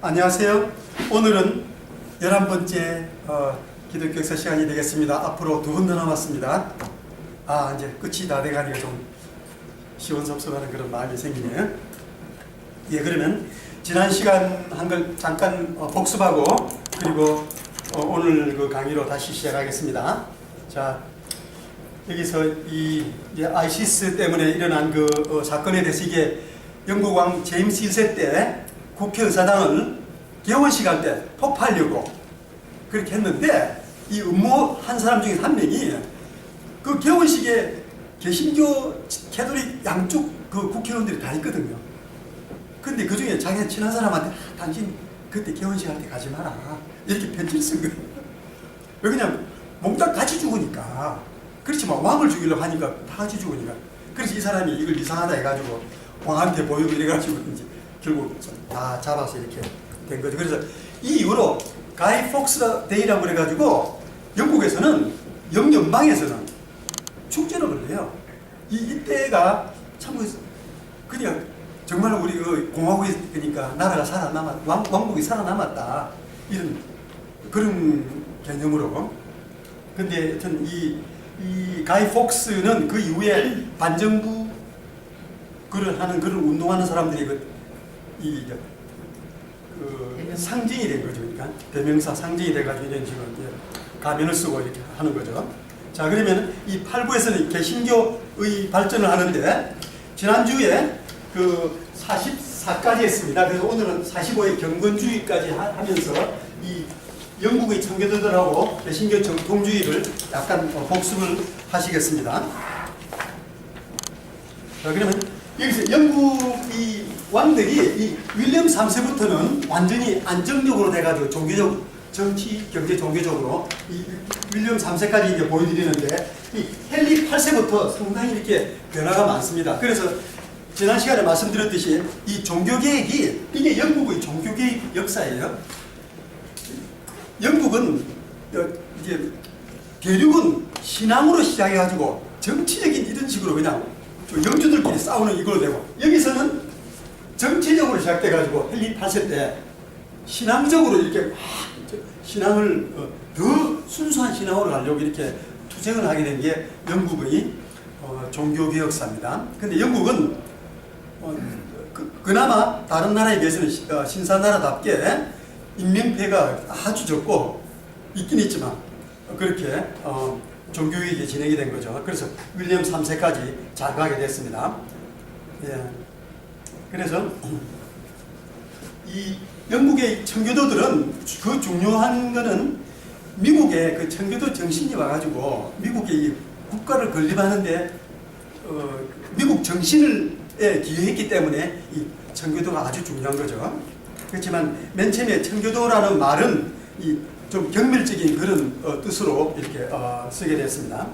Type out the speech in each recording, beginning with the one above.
안녕하세요. 오늘은 11번째 기독교 역사 시간이 되겠습니다. 앞으로 2분 더 남았습니다. 이제 끝이 다 돼가니까 좀 시원섭섭하는 그런 마음이 생기네요. 예, 그러면 지난 시간 한 걸 잠깐 복습하고 그리고 오늘 그 강의로 다시 시작하겠습니다. 자, 여기서 이제 아이시스 때문에 일어난 그 사건에 대해서 이게 영국 왕 제임스 1세 때 국회의사당을 개원식 할 때 폭파하려고 그렇게 했는데 이 음모한 사람 중에 한 명이 그 개원식에 개신교, 캐톨릭 양쪽 그 국회의원들이 다 있거든요. 근데 그 중에 자기 친한 사람한테 당신 그때 개원식 할 때 가지 마라 이렇게 편지를 쓴 거예요. 왜 그냥 몽땅 같이 죽으니까. 그렇지만 왕을 죽이려고 하니까 다 같이 죽으니까. 그래서 이 사람이 이걸 이상하다 해가지고 왕한테 보이고 이래가지고 이제 결국 다 잡아서 이렇게 된 거죠. 그래서 이 이후로 가이 폭스 데이라고 그래가지고 영국에서는 영연방에서는 축제를 해요. 이때가 참 그냥 정말 우리 그 공화국이 그러니까 나라가 살아남았, 왕국이 살아남았다 이런 그런 개념으로. 근데 하여튼 이 가이 폭스는 그 이후에 반정부 그를 하는 그런 운동하는 사람들이 그 상징이 된 거죠. 그러니까 대명사 상징이 돼가지고 이런 식으로 가면을 쓰고 이렇게 하는 거죠. 자, 그러면 이 8부에서는 개신교의 발전을 하는데 지난주에 그 44까지 했습니다. 그래서 오늘은 45의 경건주의까지 하면서 이 영국의 청교도들하고 개신교 정통주의를 약간 복습을 하시겠습니다. 자, 그러면 여기서 영국 이 왕들이 이 윌리엄 3세부터는 완전히 안정적으로 돼가지고 종교적, 정치, 경제, 종교적으로 이 윌리엄 3세까지 이제 보여드리는데 이 헨리 8세부터 상당히 이렇게 변화가 많습니다. 그래서 지난 시간에 말씀드렸듯이 이 종교개혁이 이게 영국의 종교개혁 역사예요. 영국은 이제 대륙은 신앙으로 시작해가지고 정치적인 이런 식으로 그냥 영주들끼리 싸우는 이걸로 되고 여기서는 정치적으로 시작돼가지고 헨리 8세 때 신앙적으로 이렇게 신앙을 더 순수한 신앙으로 가려고 이렇게 투쟁을 하게 된 게 영국의 종교개혁사입니다. 근데 영국은 그나마 다른 나라에 비해서는 신사나라답게 인명피해가 아주 적고 있긴 있지만 그렇게 종교개혁이 진행이 된 거죠. 그래서 윌리엄 3세까지 잘 가게 됐습니다. 예. 그래서 이 영국의 청교도들은 그 중요한 거는 미국의 그 청교도 정신이 와가지고 미국의 국가를 건립하는데 미국 정신을 기여했기 때문에 이 청교도가 아주 중요한 거죠. 그렇지만 맨 처음에 청교도라는 말은 이 좀 경멸적인 그런 뜻으로 이렇게 쓰게 됐습니다.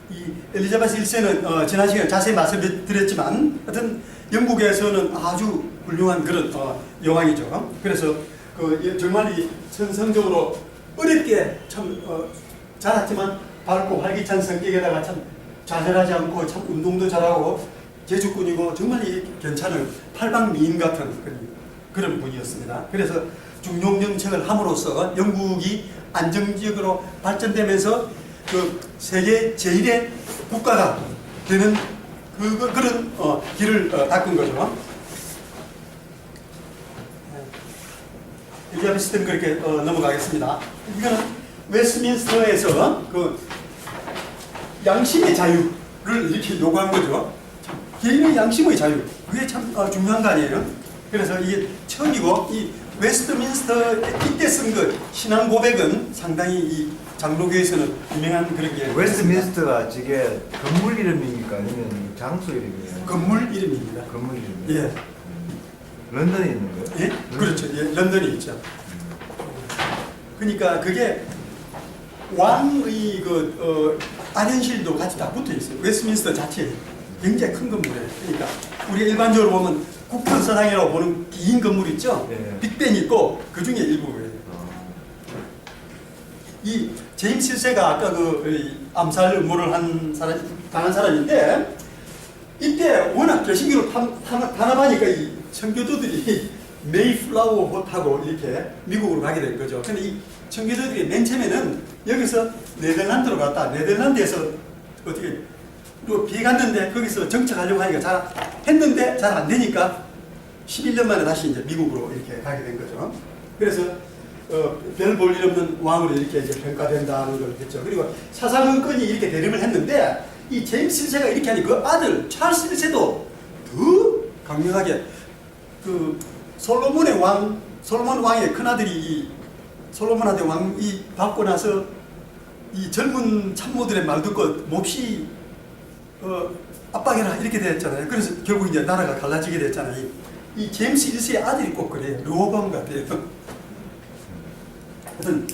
이 엘리자베스 1세는 지난 시간에 자세히 말씀드렸지만 하여튼 영국에서는 아주 훌륭한 그런 여왕이죠. 그래서 정말 이 천성적으로 어렵게 참 자랐지만 밝고 활기찬 성격에다가 참 좌절하지 않고 참 운동도 잘하고 제주꾼이고 정말 괜찮은 팔방미인 같은 그런 분이었습니다. 그래서 중용 정책을 함으로써 영국이 안정적으로 발전되면서 그 세계 제1의 국가가 되는 그런 길을 닦은 거죠. 엘리자베스 때는 그렇게 넘어가겠습니다. 이거는 웨스트민스터에서 그 양심의 자유를 이렇게 요구한 거죠. 개인의 양심의 자유. 그게 참 중요한 거 아니에요? 그래서 이게 처음이고 이 웨스트민스터 이때 쓴 그 신앙 고백은 상당히 이 장로교에서는 유명한 그런 게 웨스트민스터가 저게 건물 이름입니까? 아니면 장소 이름이에요? 건물 이름입니다. 건물 이름. 예. 런던에 있는 거예요? 예? 그렇죠. 예, 런던에 있죠. 그러니까 그게 왕의 안현실도 같이 다 붙어 있어요. 웨스트민스터 자체에 굉장히 큰 건물이에요. 그러니까 우리가 일반적으로 보면 국회의사당이라고 보는 긴 건물 있죠? 네. 빅벤이 있고 그 중에 일부예요. 이 제임스 1세가 아까 암살 음모를 당한 사람인데 이때 워낙 개신교를 탄압하니까 이 청교도들이 메이플라워 타고 이렇게 미국으로 가게 된 거죠. 근데 이 청교도들이 맨 처음에는 여기서 네덜란드로 갔다 네덜란드에서 어떻게 또 비에 갔는데 거기서 정착하려고 하니까 잘 했는데 잘 안 되니까 11년 만에 다시 이제 미국으로 이렇게 가게 된 거죠. 그래서 별 볼 일 없는 왕으로 이렇게 이제 평가된다는 걸 했죠. 그리고 사사건건이 이렇게 대립을 했는데 이 제임스 1세가 이렇게 하니 그 아들 찰스 1세도 더 강력하게 그 솔로몬 왕의 큰아들이 이 솔로몬한테 왕이 받고 나서 이 젊은 참모들의 말 듣고 몹시 압박해라 이렇게 됐잖아요. 그래서 결국 이제 나라가 갈라지게 됐잖아요. 이 제임스 1세의 아들이 꼭 그래요. 르호보암 같아요. 하여튼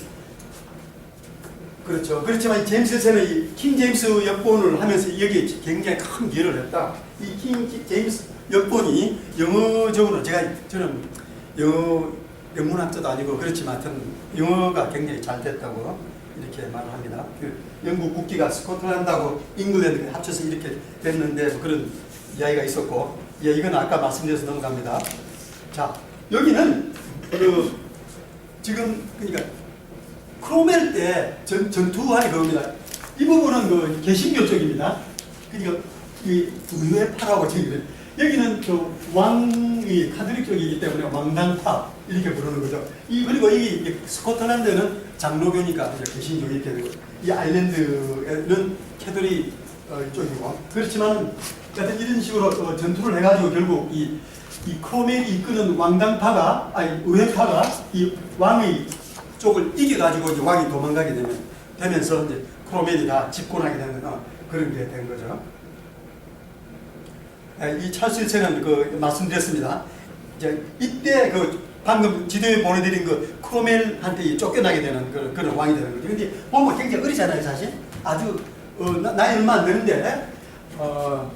그렇죠. 그렇지만 제임스 1세는 이 킹 제임스 역본을 하면서 여기에 굉장히 큰 기여를 했다. 이 킹 제임스 역본이 영어적으로 저는 영어 영문학자도 아니고 그렇지만 하여튼 영어가 굉장히 잘 됐다고 이렇게 말을 합니다. 그 영국 국기가 스코틀랜드하고 잉글랜드 합쳐서 이렇게 됐는데 뭐 그런 이야기가 있었고, 예, 이건 아까 말씀드려서 넘어갑니다. 자, 여기는 그 지금 그러니까 크로멜 때 전투하니 그겁니다. 이 부분은 그 개신교 쪽입니다. 그러니까 이 의회파라고 지금 여기는 그 왕이 카톨릭 쪽이기 때문에 왕당파 이렇게 부르는 거죠. 그리고 이 스코틀랜드는 장로교니까 개신교 이렇게 되고, 이 아일랜드는 캐톨릭 쪽이고, 그렇지만 하여튼 이런 식으로 전투를 해가지고 결국 이 크로멜이 이끄는 왕당파가 의회파가 이 왕의 쪽을 이겨가지고 이제 왕이 도망가게 되면서 이제 크로멜이 다 집권하게 되는 그런 게 된 거죠. 이 찰스 1세는 그 말씀드렸습니다. 이제 이때 그 방금 지도에 보내드린 그 크로멜한테 쫓겨나게 되는 그런 왕이 되는 거죠. 근데 보면 굉장히 어리잖아요, 사실. 아주 나이 얼마 안 되는데 어떤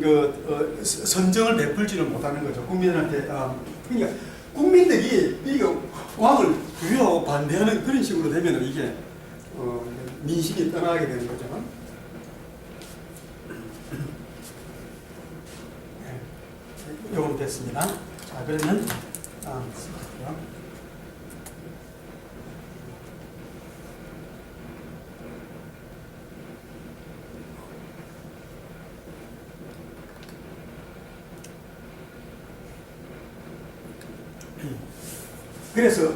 그 선정을 베풀지를 못하는 거죠. 국민한테. 그러니까 국민들이 이게 왕을 두려워 반대하는 그런 식으로 되면 이게 민심이 떠나게 되는 거죠. 요건 됐습니다. 자, 그러면 그래서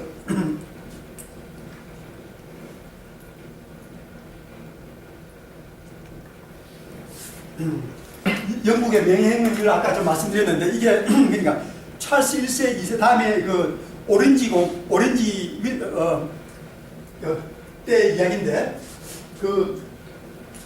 영국의 명예혁명을 아까 좀 말씀드렸는데 이게 그러니까 찰스 1세, 2세 다음에 그 오렌지 때 이야기인데 그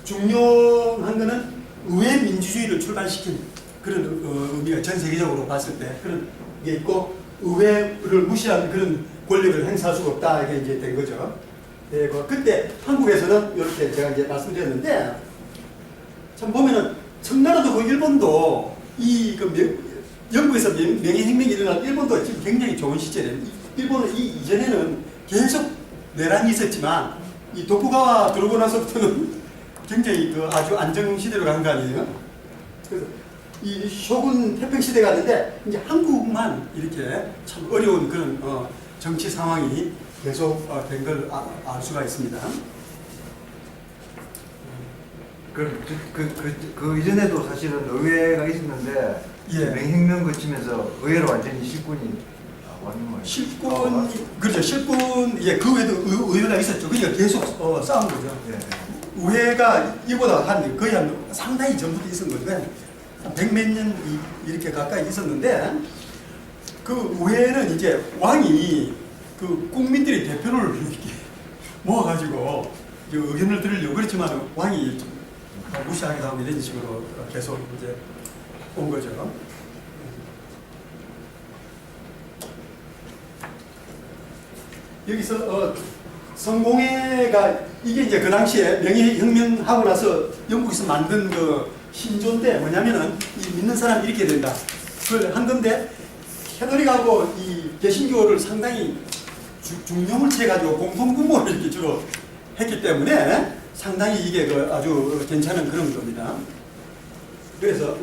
중요한 거는 의회 민주주의를 출발시킨 그런 의미가 전 세계적으로 봤을 때 그런 게 있고, 의회를 무시한 그런 권력을 행사할 수가 없다 이게 이제 된 거죠. 네, 그때 한국에서는 이렇게 제가 이제 말씀드렸는데 참 보면은 청나라도 그 일본도 영국에서 명예혁명이 일어난 일본도 지금 굉장히 좋은 시절이에요. 일본은 이전에는 계속 내란이 있었지만 이 도쿠가와 들어오고 나서부터는 굉장히 아주 안정시대로 간 거 아니에요. 그래서 이 쇼군 태평시대가 왔는데 이제 한국만 이렇게 참 어려운 그런 정치 상황이 계속 된 걸 알 수가 있습니다. 그 이전에도 사실은 의회가 있었는데 예. 명예혁명 거치면서 의회로 완전히 실권이 왔는 거예요. 실권, 그렇죠. 실권, 예, 그 외에도 의회가 있었죠. 그러니까 계속 싸운 거죠. 예. 의회가 이보다 거의 상당히 전부터 있었는 거죠. 한 100몇 년 이렇게 가까이 있었는데, 그 의회는 이제 왕이 그 국민들의 대표를 이렇게 모아가지고 의견을 들으려고, 그렇지만 왕이 무시하기도 하고 이런 식으로 계속 이제 온 거죠. 여기서 성공회가 이게 이제 그 당시에 명예혁명하고 나서 영국에서 만든 그 신조인데 뭐냐면은 이 믿는 사람이 이렇게 된다. 그걸 한 건데 캐톨릭하고 이 개신교를 상당히 중용을 취해가지고 공통분모를 이렇게 주로 했기 때문에 상당히 이게 아주 괜찮은 그런 겁니다. 그래서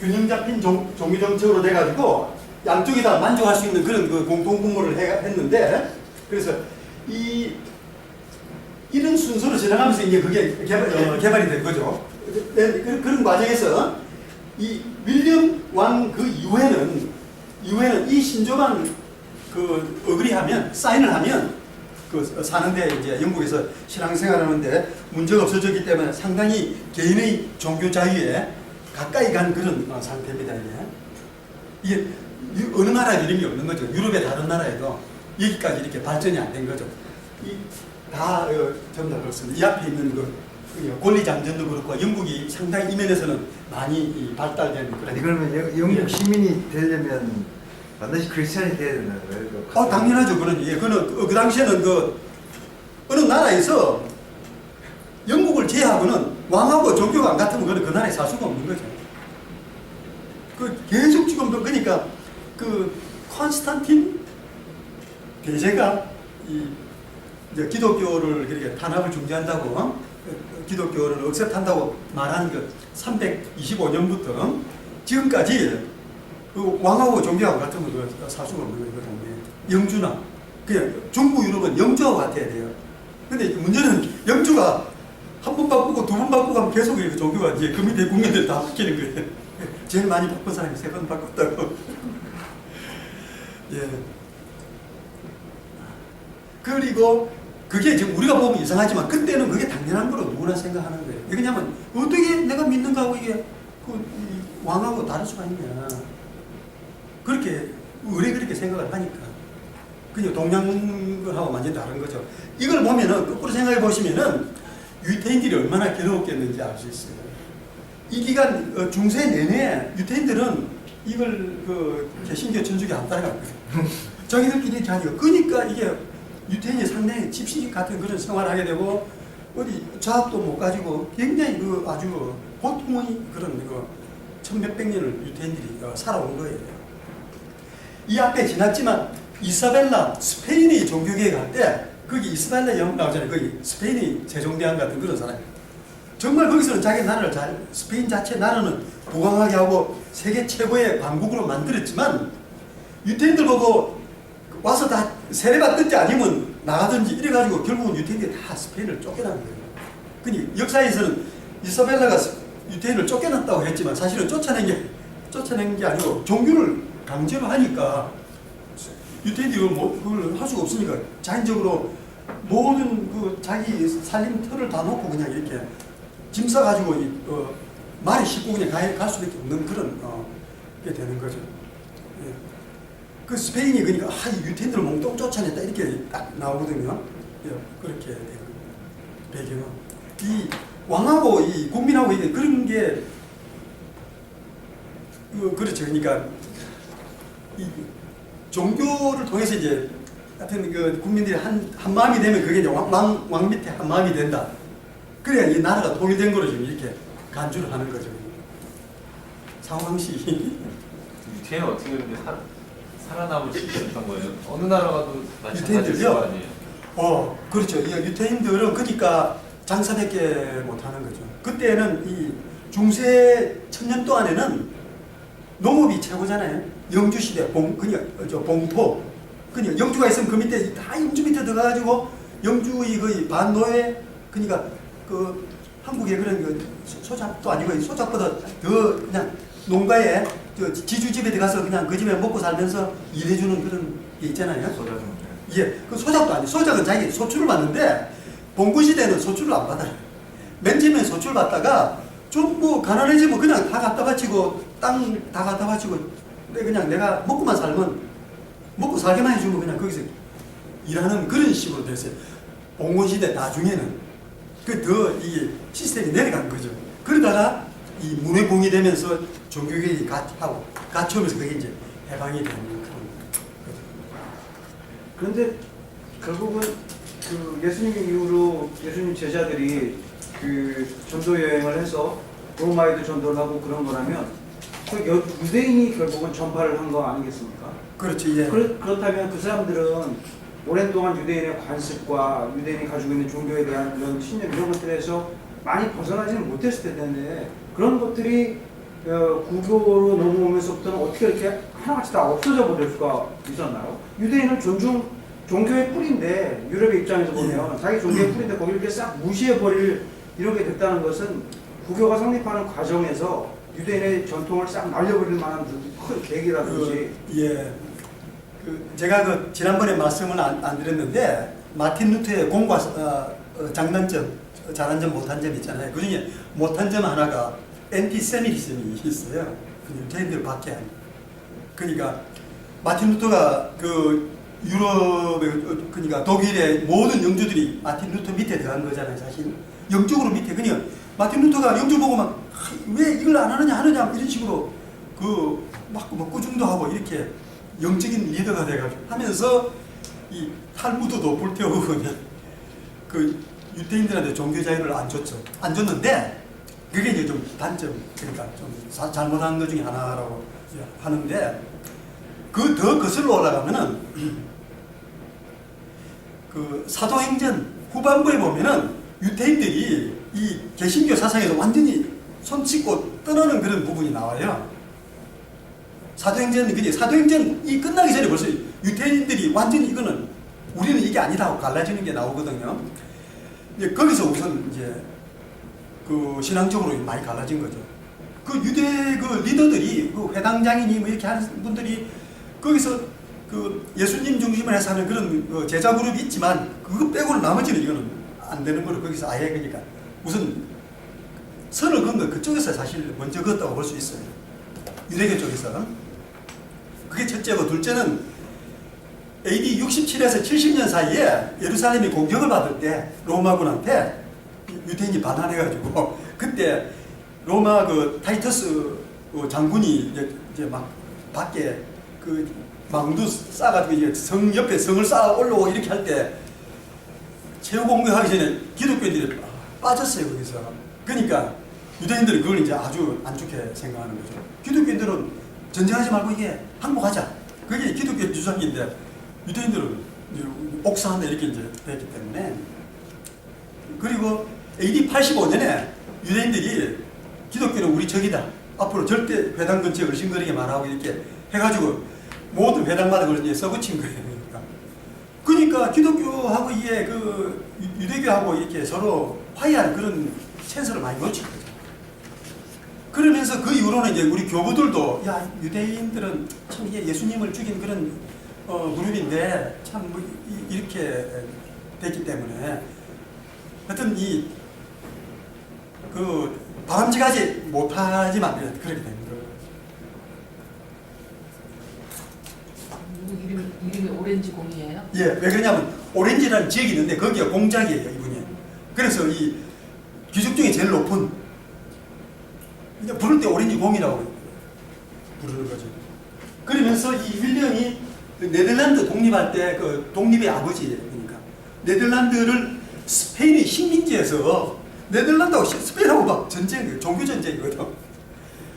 균형 잡힌 종교 정책으로 돼가지고 양쪽이 다 만족할 수 있는 그런 그 공동 분모를 했는데, 그래서 이런 순서로 지나가면서 이제 그게 개발이 된 거죠. 그런 과정에서 이 윌리엄 왕 그 이후에는 이 신조만 그 어그리하면, 사인을 하면 그 사는데, 이제 영국에서 신앙생활하는데 문제가 없어졌기 때문에 상당히 개인의 종교 자유에 가까이 간 그런 상태입니다. 이게 어느 나라 이름이 없는 거죠. 유럽의 다른 나라에도 여기까지 이렇게 발전이 안 된 거죠. 다 전부 다 그렇습니다. 이 앞에 있는 그 권리장전도 그렇고, 영국이 상당히 이 면에서는 많이 발달된 그런. 아니 그러면 영국 시민이 되려면 반드시 크리스천이 돼야 되는 거예요? 당연하죠. 그 당시에는 어느 나라에서 영국을 제외하고는 왕하고 종교가 안 같으면 그 나라에 살 수가 없는 거죠. 계속 지금도, 그러니까 콘스탄틴 대제가 이제 기독교를 그렇게 탄압을 중지한다고, 기독교를 억셉한다고 말한 325년부터 지금까지 왕하고 종교하고 같으면 살 수가 없는 거거든요. 영주나 그냥 중부 유럽은 영주하고 같아야 돼요. 근데 문제는 영주가 한 번 바꾸고 두 번 바꾸고 하면 계속 이렇게 종교가 이제 그 밑에 국민들 다 바뀌는 거예요. 제일 많이 바꾼 사람이 3번 바꿨다고. 예. 그리고 그게 지금 우리가 보면 이상하지만 그때는 그게 당연한 거로 누구나 생각하는 거예요. 왜냐하면 어떻게 내가 믿는 거하고 이게 왕하고 다를 수가 있냐. 왜 그렇게 생각을 하니까. 그냥 동양하고 완전히 다른 거죠. 이걸 보면은, 거꾸로 생각해 보시면은, 유태인들이 얼마나 괴로웠겠는지 알 수 있어요. 이 기간, 중세 내내 유태인들은 이걸 개신교 천주교 안 따라갔거든요. 자기들끼리 자기가. 그러니까 이게 유태인이 상당히 집시집 같은 그런 생활을 하게 되고, 어디 자학도 못 가지고 굉장히 아주 보통의 그런 천몇백 년을 유태인들이 살아온 거예요. 이 앞에 지났지만 이사벨라 스페인의 종교개혁 할 때 거기 이사벨라 영웅 나오잖아요. 거기 스페인의 세종대왕 같은 그런 사람. 정말 거기서는 자기 나라를 스페인 자체 나라는 부강하게 하고 세계 최고의 강국으로 만들었지만, 유태인들 보고 와서 다 세례받든지 아니면 나가든지 이래가지고 결국은 유태인들이 다 스페인을 쫓겨난 거예요. 그러니까 역사에서는 이사벨라가 유태인을 쫓겨났다고 했지만 사실은 쫓아낸 게 아니고 종교를 강제로 하니까 유태인들이 그걸 할 수가 없으니까 자연적으로 모든 자기 살림 터를 다 놓고 그냥 이렇게 짐 싸가지고 말이 싣고 그냥 갈 수밖에 없는 그런 게 되는 거죠. 예. 그 스페인이 그러니까 이 유태인들을 몽땅 쫓아냈다 이렇게 딱 나오거든요. 예. 그렇게 되는 배경은 이 왕하고 이 국민하고 이게 그런 게 그렇죠. 그러니까 이 종교를 통해서 이제 하여튼 국민들이 한 마음이 되면 그게 이제 왕 밑에 한 마음이 된다. 그래야 이 나라가 통일된 거로 지금 이렇게 간주를 하는 거죠. 상황시. 유태인 어떻게 그렇게 살아남을 수 있었던 거예요? 어느 나라 가도 마찬가지일 거 아니에요? 그렇죠. 이 유태인들은 그러니까 장사밖에 못하는 거죠. 그때는 이 중세 천년 동안에는 농업이 최고잖아요. 영주 시대 봉토. 그냥 영주가 있으면 그 밑에 다 영주 밑에 들어가가지고 영주의 거의 반노예. 그러니까 한국의 그런 소작도 아니고 소작보다 더 그냥 농가에 지주집에 들어가서 그냥 그 집에 먹고 살면서 일해주는 그런 게 있잖아요. 소작은. 예, 그 소작도 아니. 소작은 자기 소출을 받는데 봉건 시대는 소출을 안 받아요. 맨 처음에 소출 받다가 좀 가난해지면 그냥 다 갖다 바치고 땅 다 갖다 바치고 그냥 내가 먹고만 살면 먹고 살게만 해주면 그냥 거기서 일하는 그런 식으로 됐어요. 봉건 시대 나중에는 이 시스템이 내려간 거죠. 그러다가 이 문해봉이 되면서 종교개혁이 갖추면서 그게 이제 해방이 되는 그런 거죠. 그런데 결국은 예수님 이후로 예수님 제자들이 전도 여행을 해서 로마에도 전도를 하고 그런 거라면 유대인이 결국은 전파를 한 거 아니겠습니까? 그렇죠. 예. 그렇다면 그 사람들은 오랜 동안 유대인의 관습과 유대인이 가지고 있는 종교에 대한 이런 신념 이런 것들에서 많이 벗어나지는 못했을 텐데 그런 것들이 구교로 넘어오면서부터는 어떻게 이렇게 하나같이 다 없어져 버릴 수가 있었나요? 유대인은 종교의 뿌리인데 유럽의 입장에서 보면 자기 종교의 뿌리인데 거기를 이렇게 싹 무시해 버릴 이렇게 됐다는 것은 구교가 성립하는 과정에서 유대인의 전통을 싹 날려버릴 만한 큰 계기라든지. 제가 지난번에 말씀을 안 드렸는데 마틴 루터의 공과 장단점, 잘한 점, 못한 점 있잖아요. 그 중에 못한 점 하나가 엔티세미티즘이 있어요. 유대인들 밖에. 그러니까 마틴 루터가 유럽의 그러니까 독일의 모든 영주들이 마틴 루터 밑에 들어간 거잖아요. 사실 영적으로 밑에. 그러니까 마틴 루터가 영주 보고 막 왜 이걸 안 하느냐 이런 식으로 막 꾸중도 하고 이렇게 영적인 리더가 돼가지고 하면서 이 탈무드도 불태우고 그냥 유대인들한테 종교 자유를 안 줬죠. 안 줬는데 그게 이제 좀 단점, 그러니까 좀 잘못한 것 중에 하나라고 하는데 더 거슬러 올라가면은 사도행전 후반부에 보면은 유대인들이 이 개신교 사상에서 완전히 손짓고 떠나는 그런 부분이 나와요. 사도행전이 끝나기 전에 벌써 유대인들이 완전히 이거는 우리는 이게 아니다 하고 갈라지는 게 나오거든요. 이제 거기서 우선 이제 신앙적으로 많이 갈라진 거죠. 유대 리더들이 회당장이니 뭐 이렇게 하는 분들이 거기서 예수님 중심으로 해서 하는 그런 제자 그룹이 있지만 그거 빼고는 나머지는 이거는 안 되는 거로 거기서 아예 그러니까 우선 선을 그은 건 그쪽에서 사실 먼저 그었다고 볼 수 있어요. 유대교 쪽에서. 그게 첫째고 둘째는 AD 67에서 70년 사이에 예루살렘이 공격을 받을 때 로마군한테 유대인이 반환해가지고 그때 로마 타이터스 장군이 이제 막 밖에 망도 싸가지고 이제 성 옆에 성을 쌓아 올라오고 이렇게 할 때 최후 공격하기 전에 기독교인들이 빠졌어요 거기서. 그러니까 유대인들은 그걸 이제 아주 안 좋게 생각하는 거죠. 기독교인들은 전쟁하지 말고 이게 항복하자. 그게 기독교 주장인데 유대인들은 옥사한다 이렇게 이제 됐기 때문에. 그리고 AD 85년에 유대인들이 기독교는 우리 적이다. 앞으로 절대 회당 근처에 얼씬거리게 말하고 이렇게 해가지고 모든 회당마다 그걸 이제 써붙인 거예요. 그러니까 기독교하고 이게 유대교하고 이렇게 서로 화해하는 그런 찬스를 많이 놓친 거죠. 그러면서 그 이후로는 이제 우리 교부들도 유대인들은 참 이게 예수님을 죽인 그런 그룹인데 참 이렇게 됐기 때문에 하여튼 바람직하지 못하지만 그렇게 됩니다. 이름이 오렌지 공이에요? 예, 왜 그러냐면 오렌지라는 지역이 있는데 거기가 공작이에요, 이분이. 그래서 이 귀족 중에 제일 높은 부를 때 오렌지 공이라고 부르는 거죠. 그러면서 이 윌리엄이 네덜란드 독립할 때 독립의 아버지예요. 그러니까 네덜란드를 스페인의 식민지에서 네덜란드하고 스페인하고 막 종교 전쟁이거든.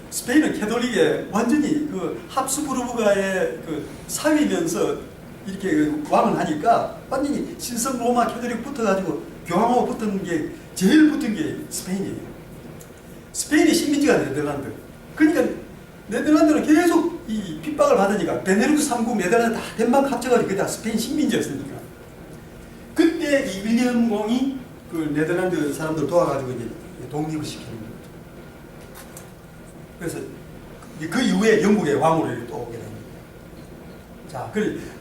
스페인은 캐톨릭에 완전히 합스부르크가의 사위면서 이렇게 왕을 하니까 완전히 신성 로마 캐톨릭 붙어가지고 교황하고 붙은 게 제일 붙은 게 스페인이에요. 스페인의 식민지가 네덜란드. 그러니까 네덜란드는 계속 이 핍박을 받으니까 베네룩스 3국 네덜란드 다 덴마크 합쳐가지고 그게 다 스페인 식민지였으니까. 그때 이 윌리엄 공이 네덜란드 사람들 도와가지고 이제 독립을 시키는 거예요. 그래서 그 이후에 영국의 왕으로 또 오게 됩니다. 자,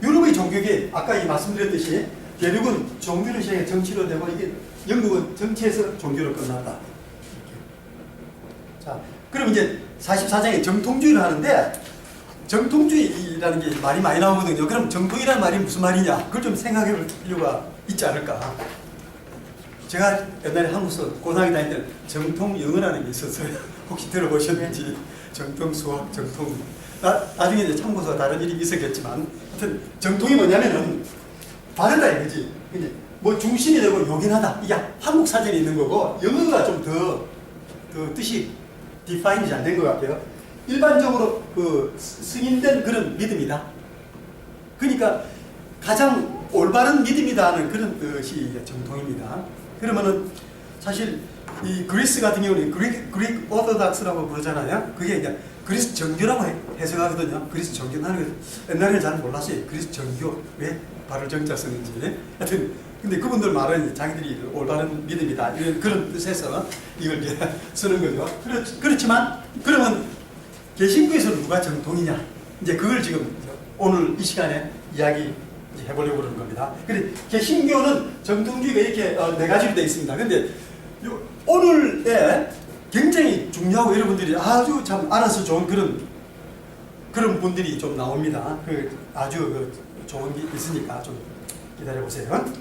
유럽의 종교계 아까 말씀드렸듯이 대륙은 종교를 시작해 정치로 되고 이게 영국은 정치에서 종교로 끝났다. 자, 그럼 이제 44장에 정통주의를 하는데 정통주의라는 게 말이 많이 나오거든요. 그럼 정통이라는 말이 무슨 말이냐? 그걸 좀 생각해 볼 필요가 있지 않을까? 제가 옛날에 한국에서 고등학교 다닐 때는 정통 영어라는 게 있었어요. 혹시 들어보셨는지. 정통 수학, 정통. 나중에 이제 참고서 다른 일이 있었겠지만, 하여튼 정통이 뭐냐면은 다르다 이거지. 이제 뭐 중심이 되고 요긴하다. 이게 한국 사전에 있는 거고, 영어가 좀 더 뜻이 디파인이 잘 된 것 같아요. 일반적으로 승인된 그런 믿음이다. 그러니까 가장 올바른 믿음이다 하는 그런 뜻이 정통입니다. 그러면은 사실 이 그리스 같은 경우는 그릭 오토닥스라고 부르잖아요. 그게 이제 그리스 정교라고 해석하거든요. 그리스 정교라는 거 옛날에는 잘 몰랐어요. 그리스 정교 왜 발을 정자 쓰는지. 하여튼 근데 그분들 말은 자기들이 올바른 믿음이다 이런 그런 뜻에서 이걸 이제 쓰는 거죠. 그렇지만 그러면 개신교에서는 누가 정통이냐? 이제 그걸 지금 오늘 이 시간에 이야기 해보려고 그러는 겁니다. 근데 개신교는 정통주의가 이렇게 네 가지로 되어 있습니다. 근데 오늘에 굉장히 중요하고 여러분들이 아주 참 알아서 좋은 그런 분들이 좀 나옵니다. 아주 좋은 게 있으니까 좀 기다려 보세요.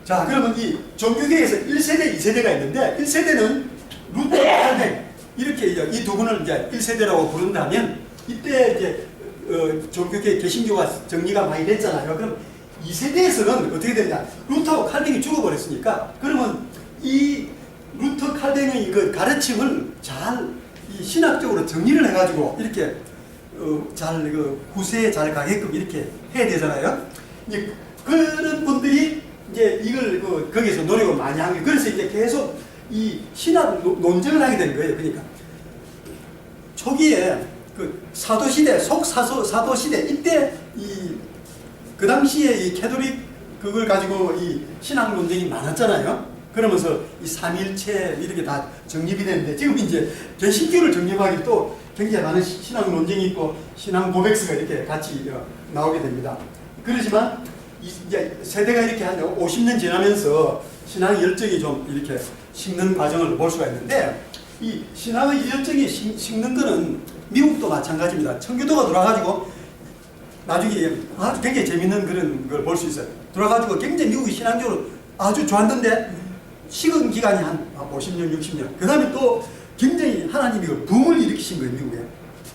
자, 그러면 이 종교계에서 1세대, 2세대가 있는데 1세대는 루터, 칼뱅 이렇게 이 두 분을 이제 1세대라고 부른다면 이때 이제 종교계 개신교가 정리가 많이 됐잖아요. 그럼 2세대에서는 어떻게 되냐? 루터하고 칼뱅이 죽어버렸으니까 그러면 이 루터 칼뱅의 그 가르침을 잘 이 신학적으로 정리를 해가지고 이렇게 잘 후세에 잘 가게끔 이렇게 해야 되잖아요. 이제 그런 분들이 이제 이걸 거기서 노력을 많이 한 거예요. 그래서 이제 계속 이 신학 논쟁을 하게 된 거예요. 그러니까 초기에 사도시대, 사도시대 이때 그 당시에 이 캐톨릭 그걸 가지고 이 신학 논쟁이 많았잖아요. 그러면서 이 삼일체 이렇게 다 정립이 됐는데 지금 이제 개신교를 정립하기 또 굉장히 많은 신학 논쟁이 있고 신앙 고백서가 이렇게 같이 나오게 됩니다. 그렇지만 이제 세대가 이렇게 한 50년 지나면서 신앙의 열정이 좀 이렇게 식는 과정을 볼 수가 있는데 이 신앙의 열정이 식는 거는 미국도 마찬가지입니다. 청교도가 돌아가지고 나중에 아주 굉장히 재밌는 그런 걸 볼 수 있어요. 돌아가지고 굉장히 미국이 신앙적으로 아주 좋았는데 식은 기간이 한 50년, 60년. 그 다음에 또 굉장히 하나님이 붐을 일으키신 거예요, 미국에.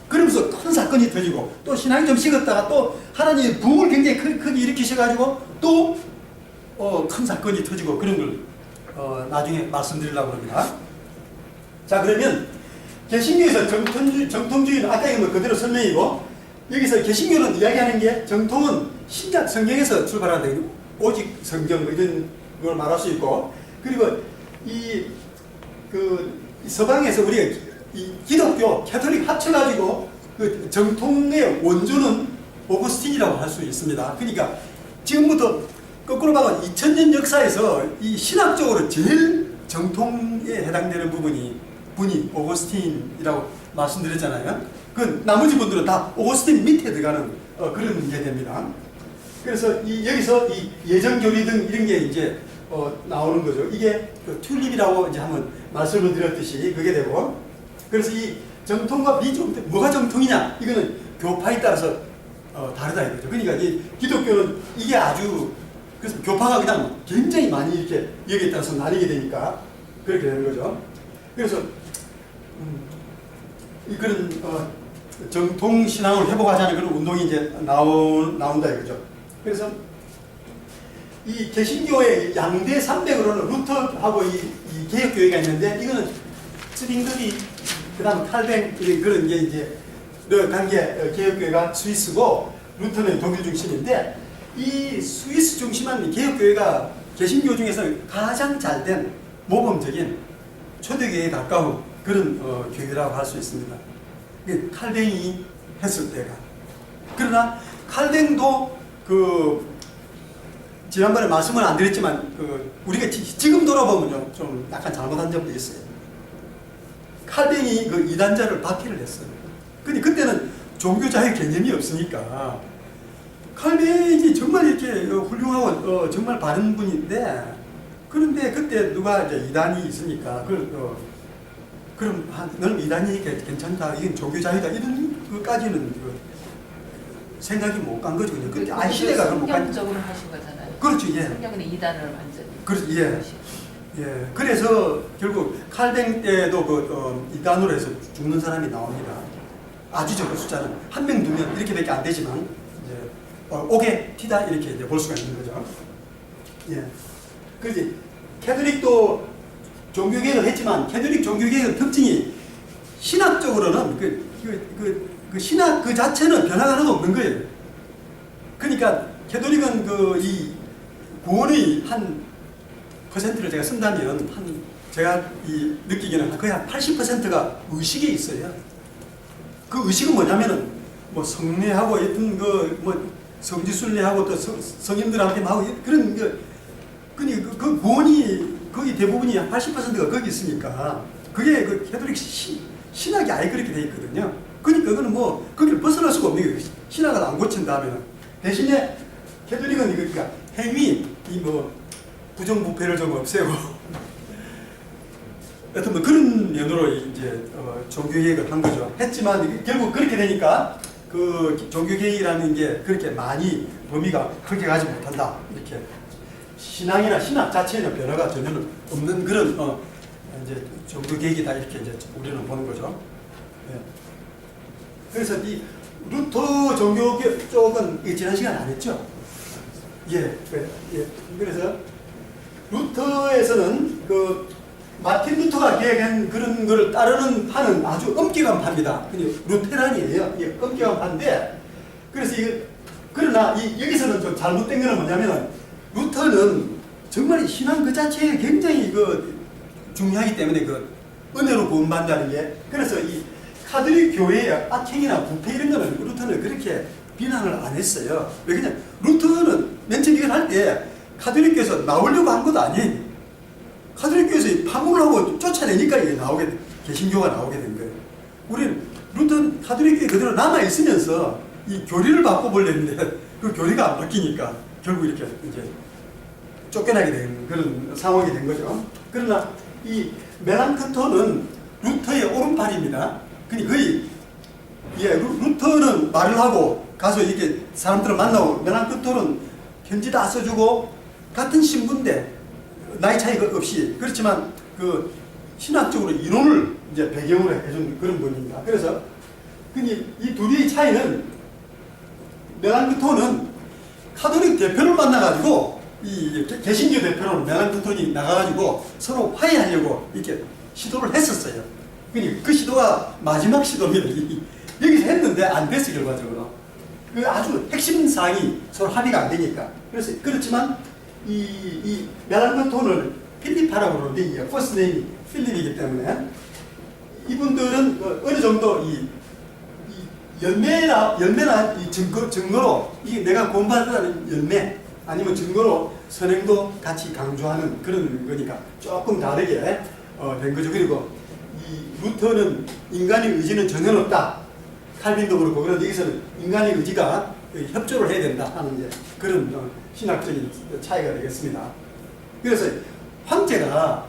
그러면서 큰 사건이 터지고 또 신앙이 좀 식었다가 또 하나님이 붐을 굉장히 크게 일으키셔가지고 또 큰 사건이 터지고 그런 걸 나중에 말씀드리려고 합니다. 자, 그러면 개신교에서 정통주의는 아까 이거 그대로 설명이고 여기서 개신교는 이야기하는 게 정통은 신약 성경에서 출발한다. 오직 성경 이런 걸 말할 수 있고 그리고 이 서방에서 우리가 이 기독교, 캐톨릭 합쳐가지고 그 정통의 원조는 오거스틴이라고 할 수 있습니다. 그러니까 지금부터 거꾸로 봐도 2000년 역사에서 이 신학적으로 제일 정통에 해당되는 분이 오거스틴이라고 말씀드렸잖아요. 그 나머지 분들은 다 오거스틴 밑에 들어가는 그런 문제됩니다. 그래서 여기서 이 예정교리 등 이런 게 이제 나오는 거죠. 이게 튤립이라고 이제 한번 말씀을 드렸듯이 그게 되고 그래서 이 정통과 비정통 뭐가 정통이냐 이거는 교파에 따라서 다르다 이거죠. 그러니까 이 기독교는 이게 아주 그래서 교파가 그냥 굉장히 많이 이렇게 여기에 따라서 나뉘게 되니까 그렇게 되는 거죠. 그래서 그런 정통 신앙을 회복하자는 그런 운동이 이제 나온다 이거죠. 그래서 이 개신교의 양대 산맥으로는 루터하고 이 개혁교회가 있는데 이거는 스빙더리 그다음 칼뱅 그런 게 이제 관계 개혁교회가 스위스고 루터는 독일 중심인데 이 스위스 중심한 개혁교회가 개신교 중에서 가장 잘된 모범적인 초대교회에 가까운 그런 교회라고 할 수 있습니다. 칼뱅이 했을 때가 그러나 칼뱅도 지난번에 말씀은 안 드렸지만 우리가 지금 돌아보면요 좀 약간 잘못한 점도 있어요. 칼뱅이 이단자를 박해를 했어요. 근데 그때는 종교자의 개념이 없으니까 칼뱅이 정말 이렇게 훌륭하고 정말 바른 분인데 그런데 그때 누가 이제 이단이 있으니까 그럼 너는 이단이 괜찮다 이건 종교자유다 이런 것까지는 생각이 못 간 거죠. 그때 시대가 못 간. 성경적으로 하신 거잖아요. 그렇죠, 예. 성경은 이단을 완전히. 그렇죠, 예. 예. 그래서 결국 칼뱅 때도 이단으로 해서 죽는 사람이 나옵니다. 아주 적은 숫자는 한 명, 두 명 이렇게밖에 안 되지만 이제 옥에 튀다 이렇게 이제 볼 수가 있는 거죠. 예. 그렇지. 캐톨릭도 종교개혁을 했지만 캐톨릭 종교개혁의 특징이 신학적으로는 그 신학 그 자체는 변화가 하나도 없는 거예요. 그러니까 캐톨릭은 이 구원의 한 퍼센트를 제가 쓴다면 한 제가 느끼기는 거의 한 80%가 의식에 있어요. 그 의식은 뭐냐면은 뭐 성례하고 어떤 뭐 성지순례하고 또 성인들한테 하고 그런 그 구원이 거기 대부분이 한 80%가 거기 있으니까 그게 그 캐톨릭 신학이 아예 그렇게 돼 있거든요. 그러니까 그거는 뭐 거기를 벗어날 수가 없는 거예요. 신학을 안 고친다면 대신에 캐톨릭은 그러니까 행위 이 뭐 부정부패를 좀 없애고 하여튼 뭐 그런 면으로 이제 종교개혁을 한 거죠. 했지만 결국 그렇게 되니까 그 종교개혁이라는 게 그렇게 많이 범위가 크게 가지 못한다. 이렇게 신앙이나 신학 자체에는 변화가 전혀 없는 그런 이제 종교개혁이다 이렇게 이제 우리는 보는 거죠. 예. 그래서 이 루터 종교 쪽은 지난 시간 안 했죠. 예. 그래서 루터에서는 그 마틴 루터가 계획한 그런 거를 따르는 파는 아주 엄격한 파입니다. 루테란이에요. 예, 엄격한 파인데, 그래서 그러나 여기서는 좀 잘못된 거는 뭐냐면, 루터는 정말 신앙 그 자체에 굉장히 중요하기 때문에 은혜로 구원받는다는 게, 그래서 이 카톨릭 교회의 악행이나 부패 이런 거는 루터는 그렇게 비난을 안 했어요. 왜 그냥 루터는 맨 처음 이걸 할 때 카톨릭교에서 나오려고 한 것도 아니에요. 카톨릭교에서 파문을 하고 쫓아내니까 이게 개신교가 나오게 된 거예요. 우리는 루터 카톨릭교에 그대로 남아있으면서 이 교리를 바꿔보려는데 그 교리가 안 바뀌니까 결국 이렇게 이제 쫓겨나게 된 그런 상황이 된 거죠. 그러나 이 멜랑크토는 루터의 오른팔입니다. 거의 루터는 말을 하고 가서 이렇게 사람들을 만나고 멜랑크토는 편지 다 써주고 같은 신부인데 나이 차이가 없이 그렇지만 그 신학적으로 이론을 이제 배경으로 해준 그런 분입니다. 그래서 이 둘의 차이는 멜랑크토는 카톨릭 대표를 만나가지고 이 개신교 대표로 멜랑크톤이 나가가지고 서로 화해하려고 이렇게 시도를 했었어요. 그 시도가 마지막 시도입니다. 여기서 했는데 안 됐어 결과적으로. 그 아주 핵심 사항이 서로 합의가 안 되니까. 그래서 그렇지만 이 멜랑크톤을 필리파라고 그러는데 이 퍼스트 네임이 필립이기 때문에 이분들은 어느 정도 열매나 이 증거로 이게 내가 구원받았다는 열매 아니면 증거로 선행도 같이 강조하는 그런 거니까 조금 다르게 된 거죠. 그리고 이 루터는 인간의 의지는 전혀 없다. 칼빈도 그렇고 그런데 여기서는 인간의 의지가 협조를 해야 된다 하는 이제 그런 신학적인 차이가 되겠습니다. 그래서 황제가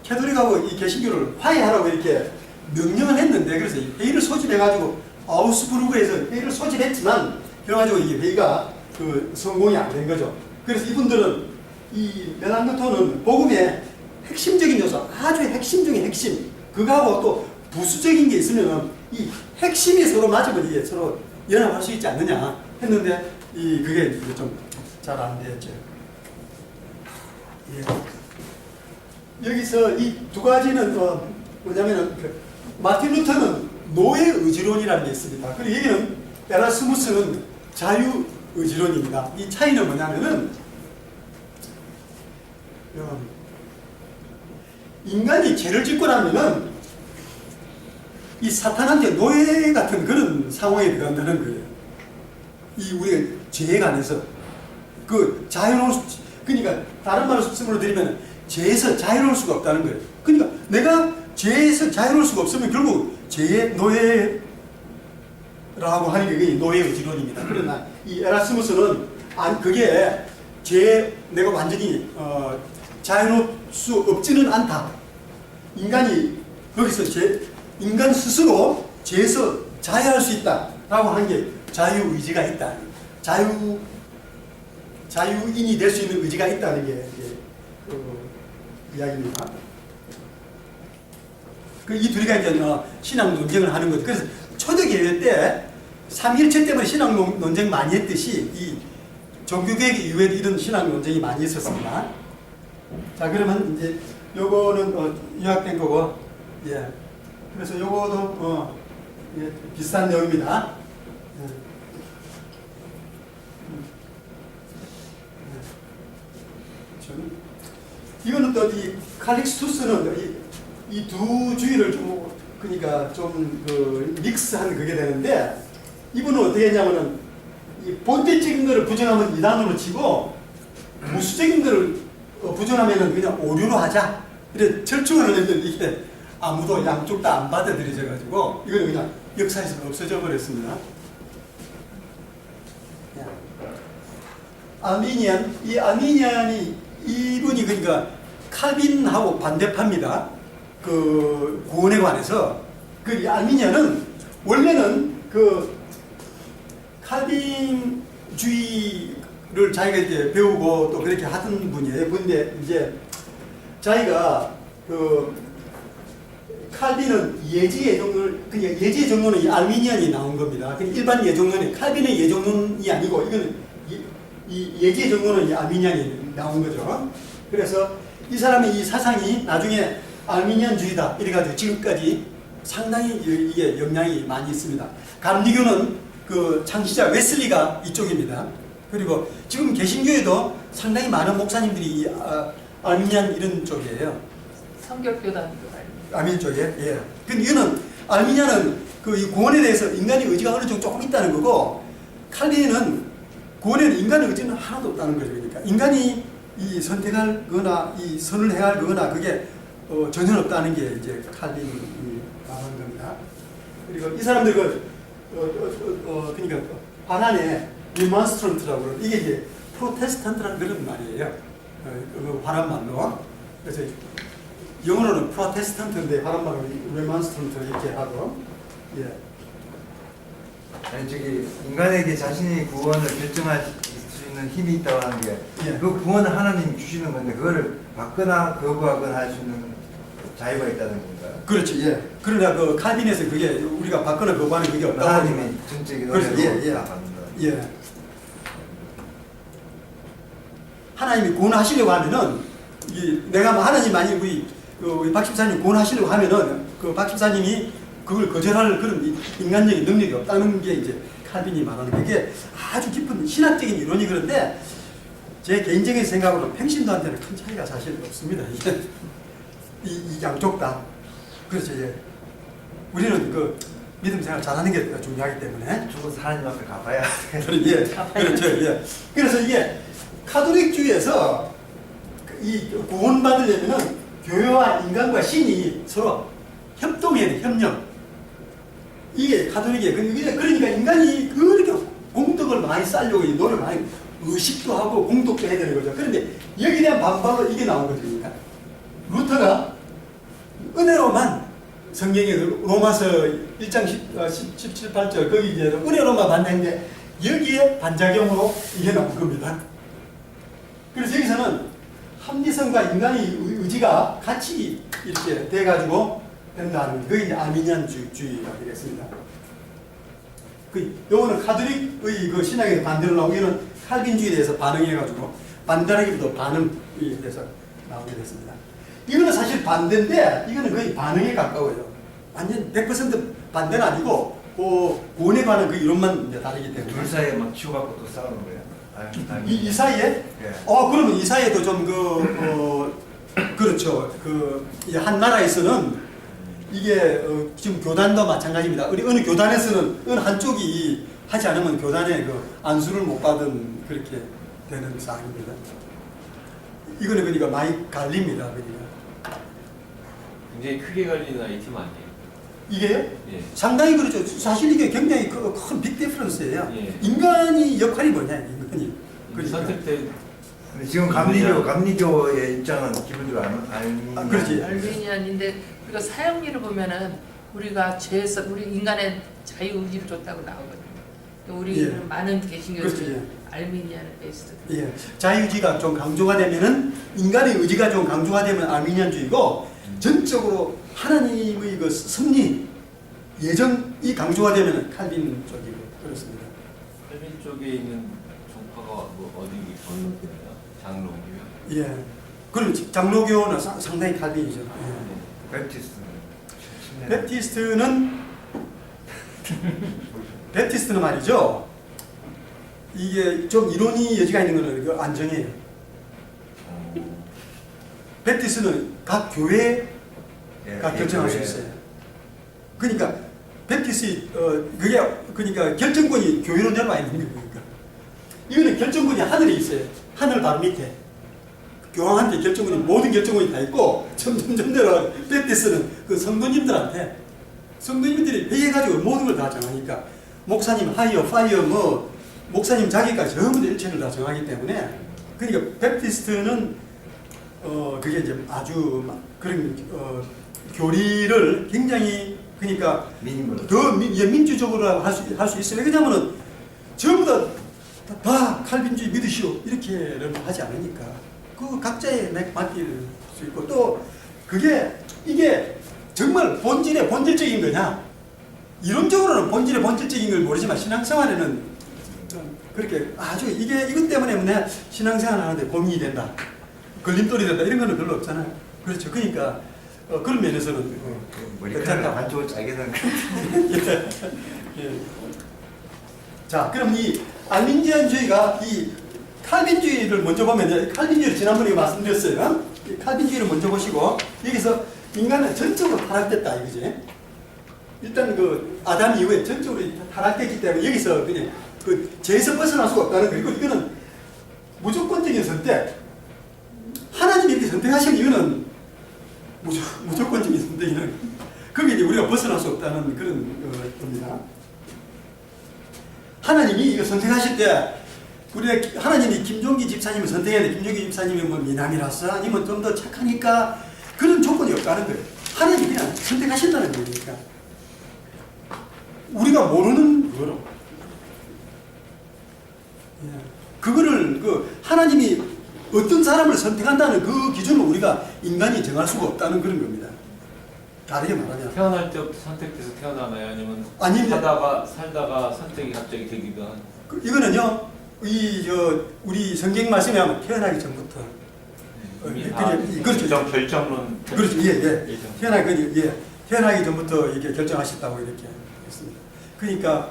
캐톨릭하고 이 개신교를 화해하라고 이렇게 명령을 했는데 그래서 회의를 소집해가지고 아우스부르크에서 회의를 소집했지만 그래가지고 이 회의가 성공이 안 된 거죠. 그래서 이분들은 이 멜랑크톤은 복음의 핵심적인 요소, 아주 핵심 중에 핵심, 그거하고 또 부수적인 게 있으면 이 핵심이 서로 맞으면 이게 서로 연합할 수 있지 않느냐 했는데 그게 좀 잘 안 됐죠. 예. 여기서 이 두 가지는 뭐냐면은 마틴 루터는 노예 의지론이라는 게 있습니다. 그리고 여기는 에라스무스는 자유 의지론입니다. 이 차이는 뭐냐면은 인간이 죄를 짓고 나면은 이 사탄한테 노예 같은 그런 상황에 들어간다는 거예요. 우리가 죄에 관해서 자유로울 수, 그러니까 다른 말씀으로 드리면 죄에서 자유로울 수가 없다는 거예요. 그러니까 내가 죄에서 자유로울 수가 없으면 결국 죄의 노예라고 하는 게 노예 의지론입니다. 그러나 이 에라스무스는 그게 내가 완전히 자유로울 수 없지는 않다. 인간이 거기서 인간 스스로 죄에서 자유할 수 있다라고 하는 게 자유의지가 있다. 자유인이 될 수 있는 의지가 있다는 게 이야기입니다. 이 둘이가 이제 신앙 논쟁을 하는 거죠. 그래서 초대교회 때 삼일체 때문에 신앙 논쟁 많이 했듯이 이 종교개혁 이후에도 이런 신앙 논쟁이 많이 있었습니다. 자, 그러면 이제 요거는 요약된 거고, 예. 그래서 요거도 예, 비슷한 내용입니다. 예. 이거는 또 이 칼릭스투스는 이 두 주의를 좀 그러니까 좀 그 믹스한 그게 되는데 이분은 어떻게 했냐면은 이 본질적인 거를 부정하면 이단으로 치고 무수적인 거를 부정하면은 그냥 오류로 하자. 이래 절충을 했는데 이게 아무도 양쪽 다 안 받아들여져 가지고 이거는 그냥 역사에서 없어져 버렸습니다. 아미니안, 이 아미니안이 이분이 그러니까 칼빈하고 반대파입니다. 그 구원에 관해서 그 아미니안은 원래는 그 칼빈주의를 자기가 이제 배우고 또 그렇게 하던 분이에요. 근데 이제 자기가 그 칼빈은 예지 예정론, 그냥 예지 예정론은 이 아미니안이 나온 겁니다. 일반 예정론이 칼빈의 예정론이 아니고 이거는 이 예지 예정론은 이 아미니안이 나온 거죠. 그래서 이 사람의 이 사상이 나중에 아미니안주의다 이래가지고 지금까지 상당히 이게 영향이 많이 있습니다. 감리교는 그 창시자 웨슬리가 이쪽입니다. 그리고 지금 개신교에도 상당히 많은 목사님들이 이 아미니안 이런 쪽이에요. 성결교단도 아미니안 쪽에. 예. 근데 이거는 아미니안은 그 이 구원에 대해서 인간의 의지가 어느 정도 조금 있다는 거고 칼빈은 구원에는 인간의 의지는 하나도 없다는 거죠. 그러니까 인간이 이 선택할 거나 이 선을 행할 거나 그게 전혀 없다는 게 이제 칼빈이 말하는 겁니다. 그리고 이 사람들 그러니까 반환에 리먼스트런트라고 그러고 이게 이제 프로테스탄트라는 그런 말이에요. 그 바람말로. 그래서 영어로는 프로테스탄트인데 바람말로 리먼스트런트 이렇게 하고. 예. 아니 저기 인간에게 자신의 구원을 결정할 수 있는 힘이 있다고 하는 게 예. 그 구원을 하나님이 주시는 건데 그거를 받거나 거부하거나 할 수 있는 자유가 있다는 건가요? 그렇지. 예. 그러나 그 칼빈에서 그게 우리가 받거나 거부하는 그게 없다고 하나님의 전적인 그렇죠. 은혜로 예, 예. 다 받는다. 예. 하나님이 구원하시려고 하면은 내가 뭐 하나님 만약 우리 박 집사님 구원하시려고 하면은 그 박 집사님이 그걸 거절할 그런 인간적인 능력이 없다는 게 이제 칼빈이 말하는 게 이게 아주 깊은 신학적인 이론이 그런데 제 개인적인 생각으로는 평신도한테는 큰 차이가 사실 없습니다. 이게 이 양쪽 다. 그렇죠. 예. 우리는 그 믿음 생활 잘하는 게 중요하기 때문에. 죽어서 하나님 앞에 가봐야 예. 그렇죠. 예. 그래서 이게 카톨릭주의에서 이 구원받으려면은 교회와 인간과 신이 서로 협동해야 돼, 협력. 이게 카톨릭이에요. 그러니까 인간이 그렇게 공덕을 많이 쌓려고 노력을 많이 의식도 하고 공덕도 해야 되는 거죠. 그런데 여기에 대한 반발로 이게 나온 거죠. 그러니까. 루터가 은혜로만 성경에 로마서 1장 17, 18절 거기 이제 은혜로만 만났는데 여기에 반작용으로 이게 나온 겁니다. 그래서 여기서는 합리성과 인간의 의지가 같이 이렇게 돼가지고 된다는 그게 이제 아미니안주의가 되겠습니다. 요거는 카톨릭의 그 신학에 반대로 나오고 이거는 칼빈주의에 대해서 반응해가지고 반대라기보다 반응이 돼서 나오게 됐습니다. 이거는 사실 반대인데 이거는 거의 반응에 가까워요. 완전 100% 반대는 아니고 구원에 관한 그 이론만 이제 다르기 때문에. 둘 사이에 막 치고받고 또 싸우는 거예요? 이 사이에? 예. 그러면 이 사이에도 좀 그렇죠. 이제 한 나라에서는 이게 지금 교단도 마찬가지입니다. 어느 교단에서는 어느 한쪽이 하지 않으면 교단에 그 안수를 못 받은 그렇게 되는 상황입니다. 이거는 그러니까 많이 갈립니다. 그러니까. 굉장히 크게 갈리는 아이템 아니에요? 이게요? 예. 상당히 그렇죠. 사실 이게 굉장히 큰 빅 디퍼런스예요. 예. 인간이 역할이 뭐냐, 인간이. 그러니까. 선택된 근데 지금 감리교의 입장은 기본적으로 그렇지. 알미니안인데 우리가 사형리를 보면은 우리가 죄에서 우리 인간의 자유 의지를 줬다고 나오거든요. 우리는 예. 많은 개신교들이 그렇지, 예. 알미니안을 베이스로. 예, 자유의지가 좀 강조가 되면은 인간의 의지가 좀 강조가 되면 아미니안주의고 전적으로 하나님의 그 섭리 예정이 강조가 되면은 칼빈 쪽이고 그렇습니다. 칼빈 쪽에 있는 종파가 뭐 어느 교회요? 장로교요? 예, 그럼 장로교는 상당히 칼빈이죠. 예. 베프티스트는 말이죠. 이게 좀 이론이 여지가 있는 거는 그 안정이에요. 베티스는 각 교회가 예, 결정할 수 교회. 있어요. 그러니까 베티스 그게 그러니까 결정권이 교회로 내려와 있는 거니까. 이거는 결정권이 하늘에 있어요. 하늘 바로 밑에. 교황한테 결정권이 모든 결정권이 다 있고 점점 내려와. 베티스는 그 성도님들한테 성도님들이 회의해가지고 모든 걸 다 정하니까 목사님 하이어 파이어 뭐 목사님 자기까지 전부 다 일체를 다 정하기 때문에 그러니까 베프티스트는 그게 이제 아주 그런 교리를 굉장히 그러니까 민주로. 더 민주적으로 할 수 있어요. 왜냐하면은 전부 다 칼빈주의 믿으시오 이렇게는 하지 않으니까 그 각자의 맡길 수 있고 또 그게 이게 정말 본질적인 거냐 이론적으로는 본질적인 걸 모르지만 신앙생활에는 좀 그렇게 아주 이것 때문에 신앙생활 하는데 고민이 된다 걸림돌이 된다 이런 거는 별로 없잖아요. 그렇죠. 그러니까 그런 면에서는 머리카락 괜찮다. 반쪽을 짜게 된 예. 자, 그럼 이 알민지안주의가 이 칼빈주의를 먼저 보면 칼빈주의를 지난번에 말씀드렸어요. 이 칼빈주의를 먼저 보시고 여기서 인간은 전적으로 타락됐다 이거지. 일단 그 아담 이후에 전적으로 타락됐기 때문에 여기서 그냥 그 죄에서 벗어날 수가 없다는 거. 그리고 이거는 무조건적인 선택. 하나님이 이렇게 선택하신 이유는 무조건적인 선택이는 거기에 이제 우리가 벗어날 수 없다는 그런 겁니다. 하나님이 이거 선택하실 때 우리가 하나님이 김종기 집사님을 선택해야 돼. 김종기 집사님이 뭐 미남이라서 아니면 좀 더 착하니까 그런 조건이 없다는 거예요. 하나님이 그냥 선택하신다는 거니까. 우리가 모르는 거로. 예. 그거를 하나님이 어떤 사람을 선택한다는 그 기준을 우리가 인간이 정할 수가 없다는 그런 겁니다. 다르게 말하면. 태어날 때부터 선택돼서 태어나나요? 아니면 아닙니다. 살다가 선택이 갑자기 되기도 한? 이거는요, 우리 성경 말씀에 하면 태어나기 전부터. 그렇죠. 결정론. 그렇죠. 예. 태어나기 전부터 이렇게 결정하셨다고 이렇게 했습니다. 그러니까,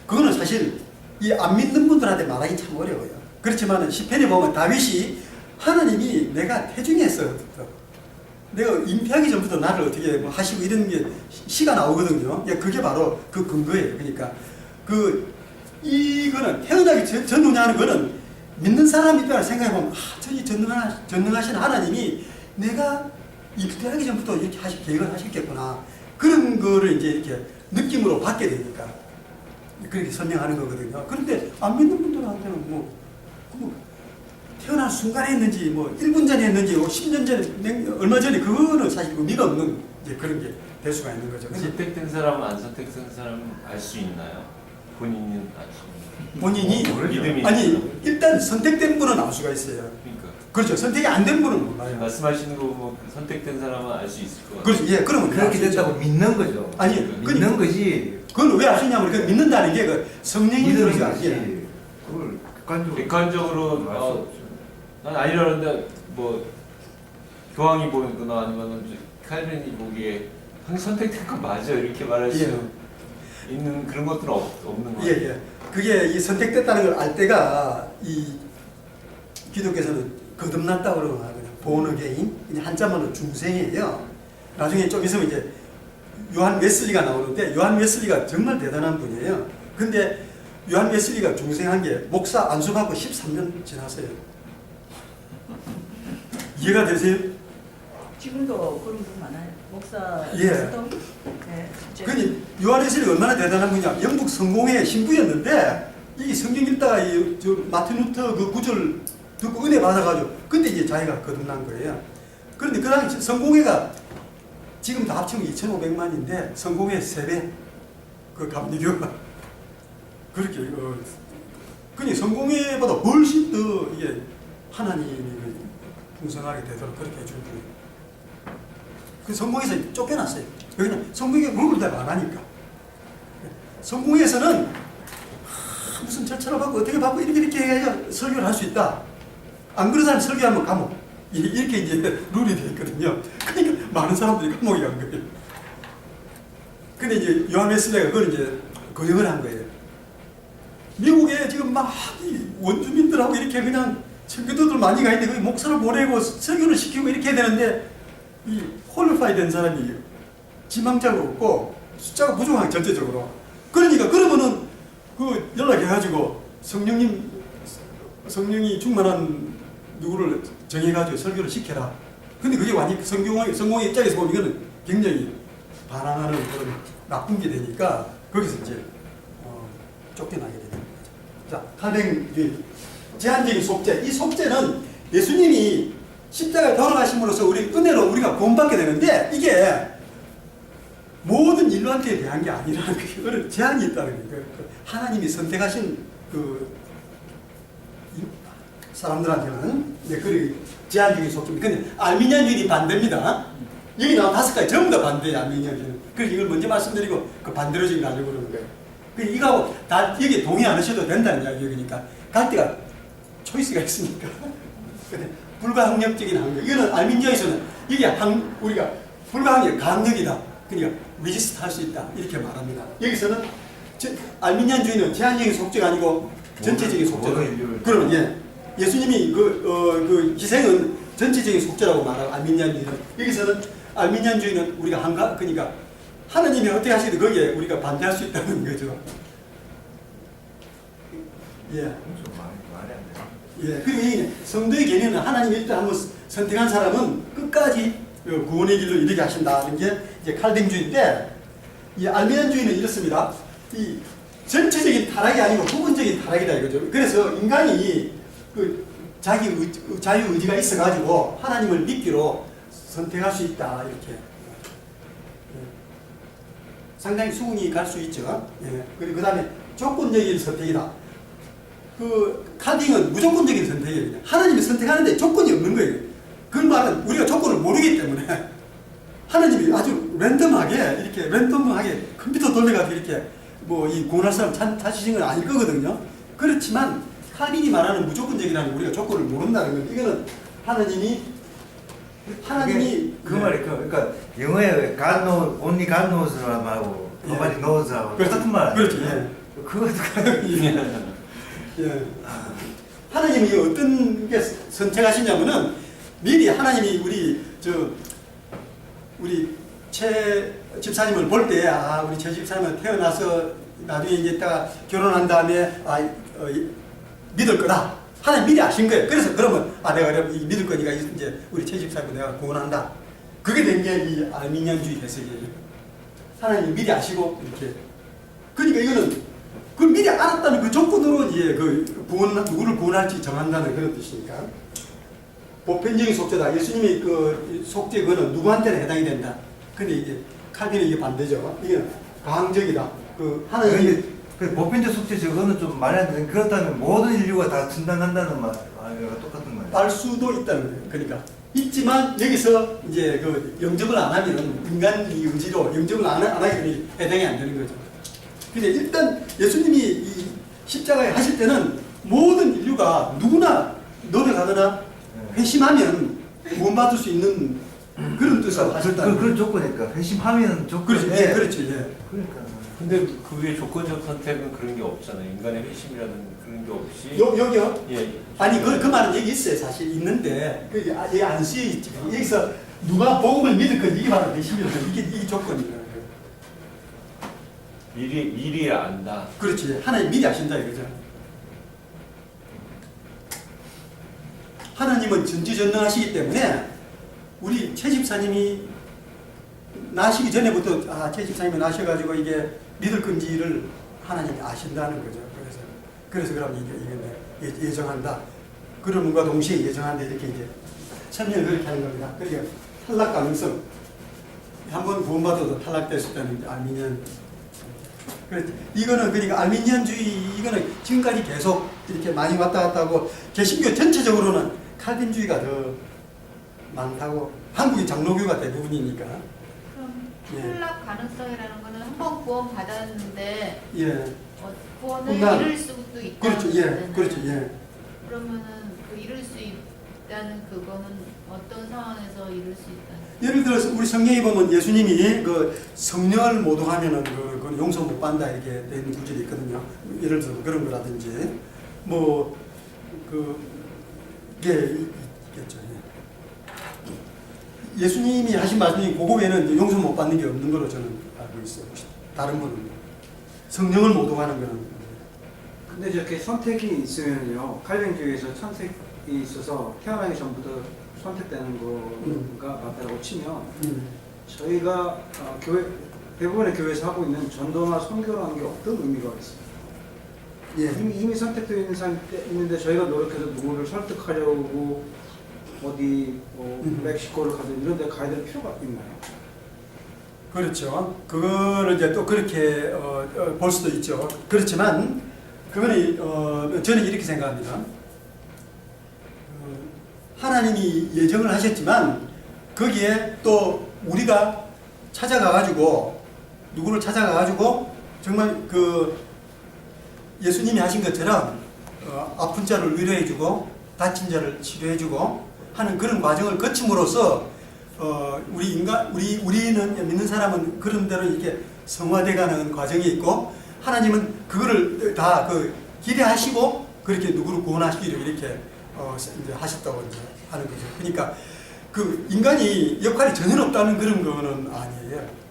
그거는 사실 이 안 믿는 분들한테 말하기 참 어려워요. 그렇지만 시편에 보면 다윗이 하나님이 내가 태중에서부터 내가 잉태하기 전부터 나를 어떻게 뭐 하시고 이런 게 시가 나오거든요. 예, 그게 바로 그 근거예요. 그러니까 이거는 태어나기 전후냐 하는 거는 믿는 사람 입장을 생각해보면 저기 전능하신 하나님이 내가 잉태하기 전부터 이렇게 계획을 하셨겠구나. 그런 거를 이제 이렇게 느낌으로 받게 되니까 그렇게 설명하는 거거든요. 그런데 안 믿는 분들한테는 뭐 태어난 순간에 했는지 뭐 1분 전에 했는지 10년 전에 얼마 전에 그거는 사실 의미가 없는 이제 그런 게 될 수가 있는 거죠. 선택된 사람은 안 선택된 사람은 알 수 있나요? 본인은 알 수 있나요? 본인이 믿음이 아니 일단 선택된 분은 알 수가 있어요. 그러니까 그렇죠. 선택이 안 된 분은 몰라요. 말씀하시는 거 보면 선택된 사람은 알 수 있을 것 같아요. 그렇죠. 예, 그러면 그렇게 된다고 믿는 거죠. 아니 믿는 거지. 그건 왜 아시냐면 그 믿는다는 게 그 성령이 믿음이 들어서 아니지. 그걸 객관적으로 알수 없죠. 난 아니라는데 뭐 교황이 보거나 아니면 칼빈이 보기에 선택된 거 맞아 이렇게 말할 수 있는 그런 것들은 없는 거예요. 예. 그게 이 선택됐다는 걸 알 때가 이 기독교에서는 거듭났다고 그러거든요. born again. 그냥 한자말로 중생이에요. 나중에 좀 있으면 이제 요한 웨슬리가 나오는데 요한 웨슬리가 정말 대단한 분이에요. 근데 요한 웨슬리가 중생한 게 목사 안수받고 13년 지났어요. 이해가 되세요? 지금도 그런 분 많아요. 목사 예. 네, 그니 요한 웨슬리가 얼마나 대단한 분이냐. 영국 성공회 신부였는데 이 성경 읽다가 저 마틴 루터 그 구절 듣고 은혜 받아가지고 근데 이제 자기가 거듭난 거예요. 그런데 그 당시 성공회가 지금 다 합치면 2,500만인데 성공회 3배 그 감리교가 그렇게 그니 성공회보다 훨씬 더 이게 하나님이 풍성하게 되도록 그렇게 해준 거예요. 그 성공회에서 쫓겨났어요. 왜냐면 성공회 물을 대가 안 하니까. 성공회에서는 무슨 절차를 받고 어떻게 받고 이렇게 해야 설교를 할 수 있다. 안 그런 사람 설교하면 감옥. 이렇게 이제 룰이 되어 있거든요. 그러니까 많은 사람들이 감옥에 간 거예요. 근데 이제 요한 웨슬리가 그걸 이제 거역을 한 거예요. 미국에 지금 막 원주민들하고 이렇게 그냥 청교도들 많이 가 있는데 그 목사를 보내고 설교를 시키고 이렇게 해야 되는데 이 퀄리파이 된 사람이 지망자가 없고 숫자가 부족한 전체적으로. 그러니까 그러면은 그 연락해가지고 성령이 충만한 누구를 정해가지고 설교를 시켜라. 근데 그게 완전 성공의 입장에서 보면 이거는 굉장히 반항하는 그런 나쁜 게 되니까 거기서 이제 쫓겨나게 되는 거죠. 자, 칼뱅주의 제한적인 속죄. 이 속죄는 예수님이 십자가에 돌아가심으로써 우리 은혜로 우리가 구원받게 되는데 이게 모든 인류한테 대한 게 아니라는 게 제한이 있다는 거예요. 하나님이 선택하신 그 사람들한테는 이제 그 제한적인 속죄입니다. 근데 알미니안주의는 반대입니다. 여기 나온 5가지 전부 다 반대예요. 알미니안주의는. 그래서 이걸 먼저 말씀드리고 그 반대로 지금 가려고 그러는 거예요. 이거하고 다 여기 동의 안 하셔도 된다는 이야기니까 갈 때가 초이스가 있으니까. 근데 불가항력적인 항력. 이거는 알미니아에서는 이게 우리가 불가항력, 강력이다. 그러니까 리지스트 할 수 있다. 이렇게 말합니다. 여기서는 알미니안주의는 제한적인 속죄가 아니고 전체적인 속죄다. 그러면 예수님이 그 희생은 전체적인 속죄라고 말하고 알미니안주의는 여기서는 알미니안주의는 우리가 그러니까 하나님이 어떻게 하시든 거기에 우리가 반대할 수 있다는 거죠. 예. 예. 그리고 이 성도의 개념은 하나님이 일단 한번 선택한 사람은 끝까지 구원의 길로 이르게 하신다는 게 이제 칼뱅주의인데 이 알미니안주의는 이렇습니다. 이 전체적인 타락이 아니고 부분적인 타락이다 이거죠. 그래서 인간이 그 자기 자유 의지가 있어가지고 하나님을 믿기로 선택할 수 있다 이렇게. 상당히 수긍이 갈 수 있죠. 예. 그리고 그 다음에 조건적인 선택이다. 그 칼빙은 무조건적인 선택이에요. 하나님이 선택하는데 조건이 없는 거예요. 그 말은 우리가 조건을 모르기 때문에 하나님이 아주 랜덤하게 컴퓨터 돌려가지고 이렇게 뭐 이 구원할 사람 찾으신 건 아닐 거거든요. 그렇지만 칼빈이 말하는 무조건적이라는 우리가 조건을 모른다는 건 이거는 하나님이 그 말이 그러니까 영어에 God knows, only God knows라고 하고 nobody knows하고 똑같은 말 아니에요? 그렇죠. 예. 그것도 예. 하나님이 어떤 게 선택하시냐면은 미리 하나님이 우리 최 집사님을 볼 때 우리 최 집사님은 태어나서 나중에 이제 있다가 결혼한 다음에 믿을 거다. 하나님 미리 아신 거예요. 그래서 그러면 내가 믿을 거니까 이제 우리 최 집사님 내가 구원한다. 그게 된 게 이 알미니안주의 해석이에요. 하나님 미리 아시고 이렇게. 그러니까 이거는 그 미리 알았다는 그 조건으로 이제 누구를 구원할지 정한다는 그런 뜻이니까. 보편적인 속죄다. 예수님이 그 속죄 그거는 누구한테나 해당이 된다. 근데 이제 칼빈은 이게 반대죠. 이게 가항적이다. 그 하나님이 그 보편적 속죄 저거는 좀 말이 안 되는. 그렇다면 모든 인류가 다 분당한다는 말과 똑같은 말이에요. 알 수도 있다는 거예요. 그러니까 있지만 여기서 이제 그 영접을 안 하면 인간 의지로 영접을 안 하게 되면 해당이 안 되는 거죠. 근데 일단 예수님이 이 십자가에 하실 때는 모든 인류가 누구나 노력하거나 회심하면 구원받을 수 있는 그런 뜻으로 하셨다는 그런 조건이니까 회심하면 조건. 그렇죠. 예, 그렇죠. 예. 그러니까. 근데 그 위에 조건적 선택은 그런 게 없잖아요. 인간의 회심이라는 그런 게 없이. 여기요? 예. 아니 그 말은 여기 있어요. 사실 있는데 여기 안 쓰여 있지. 여기서 누가 복음을 믿을 건지 이게 바로 회심이라는 이게 조건이라는 거예요. 미리 안다. 그렇지. 하나님 미리 아신다 이거죠. 하나님은 전지전능하시기 때문에 우리 최 집사님이 나시기 전에부터 최 집사님이 나셔가지고 이게 믿을 건지를 하나님이 아신다는 거죠. 그래서 그럼 이게 예정한다. 그럼과 동시에 예정한다 이렇게 이제 설명을 그렇게 하는 겁니다. 그러니까 탈락 가능성 한번 구원받아도 탈락될 수 있다는 알미니안. 이거는 그러니까 알미니안주의 이거는 지금까지 계속 이렇게 많이 왔다 갔다 하고 개신교 전체적으로는 칼빈주의가 더 많다고. 한국이 장로교가 대부분이니까. 그럼 예. 탈락 가능성이라는 거는 한 번 구원 받았는데 예. 구원을 그러니까 잃을 수도 있다. 그렇죠. 예. 그렇죠. 예. 그러면은 그 잃을 수 있다는 그거는 어떤 상황에서 잃을 수 있다? 예를 들어서 우리 성경에 보면 예수님이 그 성령을 모독하면은 그 용서 못 받는다 이렇게 된 구절이 있거든요. 예를 들어서 그런 거라든지 뭐 그 게 있겠죠. 예. 예수님이 하신 말씀이 그거 외에는 이제 용서 못 받는 게 없는 걸로 저는 알고 있어요. 다른 분은 성령을 못 오가는 거는. 근데 이렇게 선택이 있으면요, 칼빈주의에서 선택이 있어서 태어나기 전부터 선택되는 거가 맞다고 치면 저희가 교회 대부분의 교회에서 하고 있는 전도나 선교라는 게 어떤 의미가 있습니까? 예. 이미 선택되어 있는 있는데 저희가 노력해서 누구를 설득하려고 어디 멕시코를 가든 이런 데 가야 될 필요가 있나요? 그렇죠. 그거를 이제 또 그렇게 볼 수도 있죠. 그렇지만 그거는 저는 이렇게 생각합니다. 하나님이 예정을 하셨지만 거기에 또 우리가 찾아가가지고 누구를 찾아가가지고 정말 그 예수님이 하신 것처럼 아픈 자를 위로해주고 다친 자를 치료해주고 하는 그런 과정을 거침으로써 우리는 믿는 사람은 그런 대로 이렇게 성화돼가는 과정이 있고 하나님은 그거를 다 기대하시고 그렇게 누구를 구원하시기를 이렇게 이제 하셨다고 이제 하는 거죠. 그러니까 그 인간이 역할이 전혀 없다는 그런 거는 아니에요.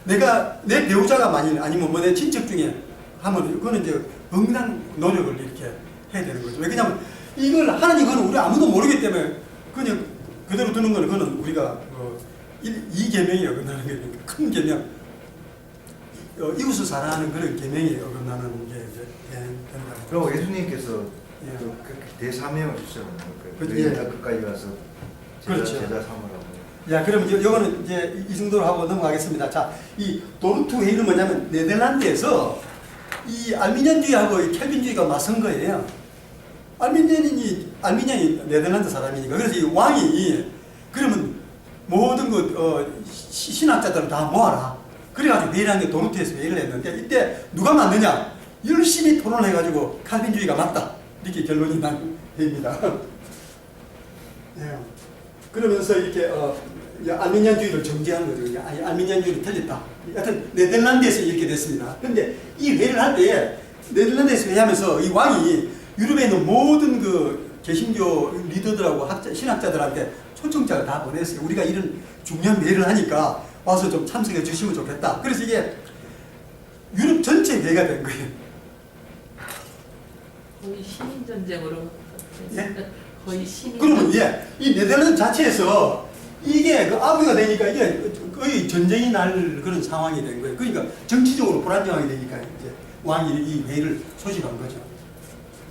내가 내 배우자가 많이 아니면 뭐 내 친척 중에 하면 그거는 이제 응당 노력을 이렇게 해야 되는 거죠. 왜냐하면 이걸 하나님 그거는 우리 아무도 모르기 때문에 그냥 그대로 두는 거는 그거는 우리가 이 계명이 어긋나는 거니까 큰 계명 이웃을 사랑하는 그런 계명이 어긋나는 게 이제 되는 거죠. 그리고 예수님께서 예. 그 대사명을 주셨잖아요. 그렇죠. 너희 예. 다 끝까지 가서 그렇죠. 제자 삼으라고. 야, 그럼 이거는 이제 이 정도로 하고 넘어가겠습니다. 자, 이 도르트 회의는 뭐냐면 네덜란드에서 이 알미니안주의하고 이 켈빈주의가 맞선 거예요. 알미니안이 네덜란드 사람이니까. 그래서 이 왕이 그러면 모든 신학자들을 다 모아라. 그래가지고 회의를 한 게 도르트에서 회의를 했는데 이때 누가 맞느냐? 열심히 토론해가지고 칼빈주의가 맞다. 이렇게 결론이 난 회의입니다. 예. 그러면서 이렇게 알미니안주의를 정지한 거죠. 알미니안주의는 틀렸다. 하여튼 네덜란드에서 이렇게 됐습니다. 그런데 이 회의를 할 때 네덜란드에서 회의하면서 이 왕이 유럽에 있는 모든 그 개신교 리더들하고 신학자들한테 초청장을 다 보냈어요. 우리가 이런 중요한 회의를 하니까 와서 좀 참석해 주시면 좋겠다. 그래서 이게 유럽 전체 회의가 된 거예요. 거의 시민 전쟁으로. 예? 거의 시민. 그러면 이 네덜란드 자체에서 이게 그 아부가 되니까 이게 거의 전쟁이 날 그런 상황이 된 거예요. 그러니까 정치적으로 불안정하게 되니까 이제 왕이 이 회의를 소집한 거죠.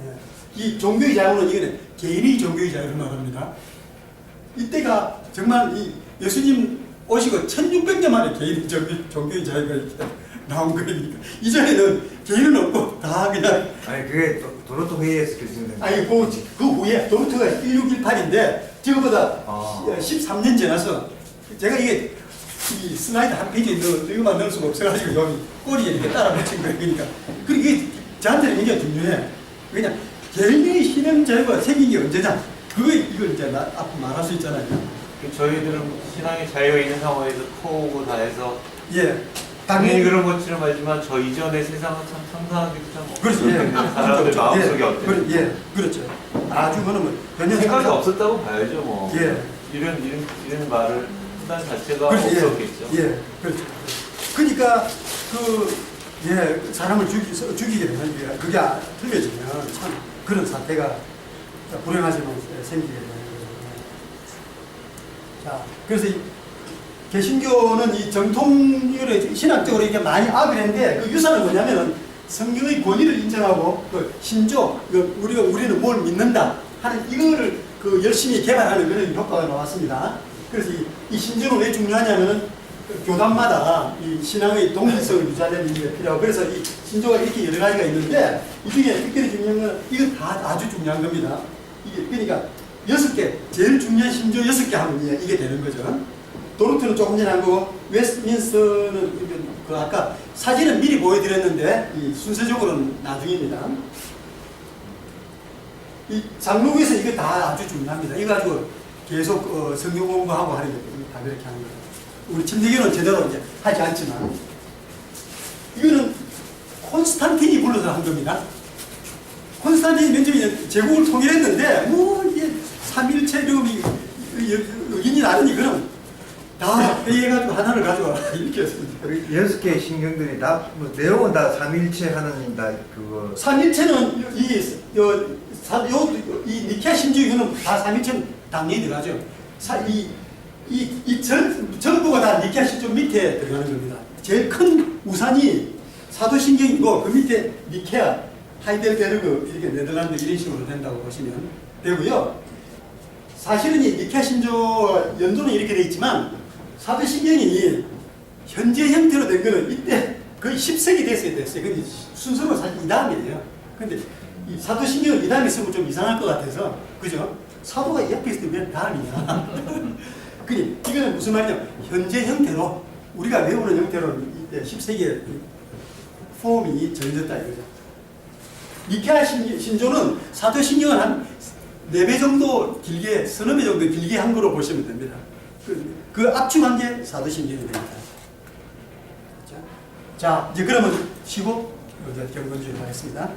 예. 이 종교의 자유는 이거는 개인의 종교의 자유를 말합니다. 이때가 정말 이 예수님 오시고 1600년 만에 개인의 종교의 자유가 이렇게 나온 거니까 이전에는 개인은 없고 다 그냥 아니 그게 도로토 회의에서 결정된 거예요. 아니 그 후에 도르트가 1618인데 지금보다 13년 지나서 제가 이게 이 슬라이드 한 페이지에 이거만 넣을 수가 없어가지고 여기 꼬리에 이렇게 따라 붙인 거예요. 그러니까 이게 저한테는 굉장히 중요해. 그냥 개인의 신앙 자유가 생긴 게 언제냐? 이걸 이제 앞으로 말할 수 있잖아요. 저희들은 신앙의 자유가 있는 상황에서 코오고 다 해서 예. 당연히 그런 것처럼 말지만 저 이전의 세상은 참 상상하기도 참 그렇죠. 예. 사람들 마음속에 어때요? 예. 그렇죠. 아주 그러면 전혀 생각이 없었다고 봐야죠 뭐. 예. 이런 말을 한다는 자체가 그렇죠. 없었겠죠. 예. 그렇죠. 그러니까 사람을 죽이게 되면 그게 틀려지면 참 그런 사태가 불행하지만 생기게 되는 거죠. 자, 그래서 개신교는 이 정통률에 신학적으로 이렇게 많이 압일했는데 그 유산은 뭐냐면은 성경의 권위를 인정하고 그 신조, 우리는 뭘 믿는다 하는 이거를 열심히 개발하는 그런 효과가 나왔습니다. 그래서 이 신조는 왜 중요하냐면은 교단마다 이 신앙의 독립성을 유지하는 게 필요하고 그래서 이 신조가 이렇게 여러 가지가 있는데 이 중에 특별히 중요한 건 이건 다 아주 중요한 겁니다. 이게 그러니까 6개 제일 중요한 신조 6개 하면 이게 되는 거죠. 도르트는 조금 전에 한 거고 웨스트민스터는 그 아까 사진은 미리 보여드렸는데 이 순서적으로는 나중입니다. 이 장로교에서 이거 다 아주 중요합니다. 이거 가지고 계속 성경 공부하고 하는 게 다 그렇게 하는 거예요. 우리 침대교는 제대로 이제 하지 않지만 이거는 콘스탄틴이 불러서 한 겁니다. 콘스탄틴 면접이 제국을 통일했는데 뭐 이게 삼일체 이런 의견이 나르니 그럼 다 회의해가지고 하나를 가져와 이렇게 했습니다. 6개의 신경들이 다, 뭐, 내용은 다 삼일체 하는, 다, 그거. 삼일체는 이 니케아 신주교는 다 삼일체는 당연히 들어가죠. 전부가 다 니케아 신주 밑에 들어가는 겁니다. 제일 큰 우산이 사도신경이고 그 밑에 니케아, 하이델베르그 이렇게 네덜란드 이런 식으로 된다고 보시면 되고요. 사실은 이 니케아 신조 연도는 이렇게 돼 있지만 사도신경이 현재 형태로 된 거는 이때 거의 10세기 됐어요. 근데 순서로 사실 이 다음이에요. 근데 이 사도신경을 이 다음에 쓰면 좀 이상할 것 같아서, 그죠? 사도가 옆에 있을 때 왜 다음이냐. 그니 이거는 무슨 말이냐? 현재 형태로 우리가 외우는 형태로 이때 10세기에 폼이 정해졌다 이거죠. 니케아 신조는 사도신경을 한 4배 정도 길게, 서너 배 정도 길게 한 거로 보시면 됩니다. 그 압축한 게 사도신경이 됩니다. 자, 이제 그러면 쉬고 이제 경건주의로 하겠습니다.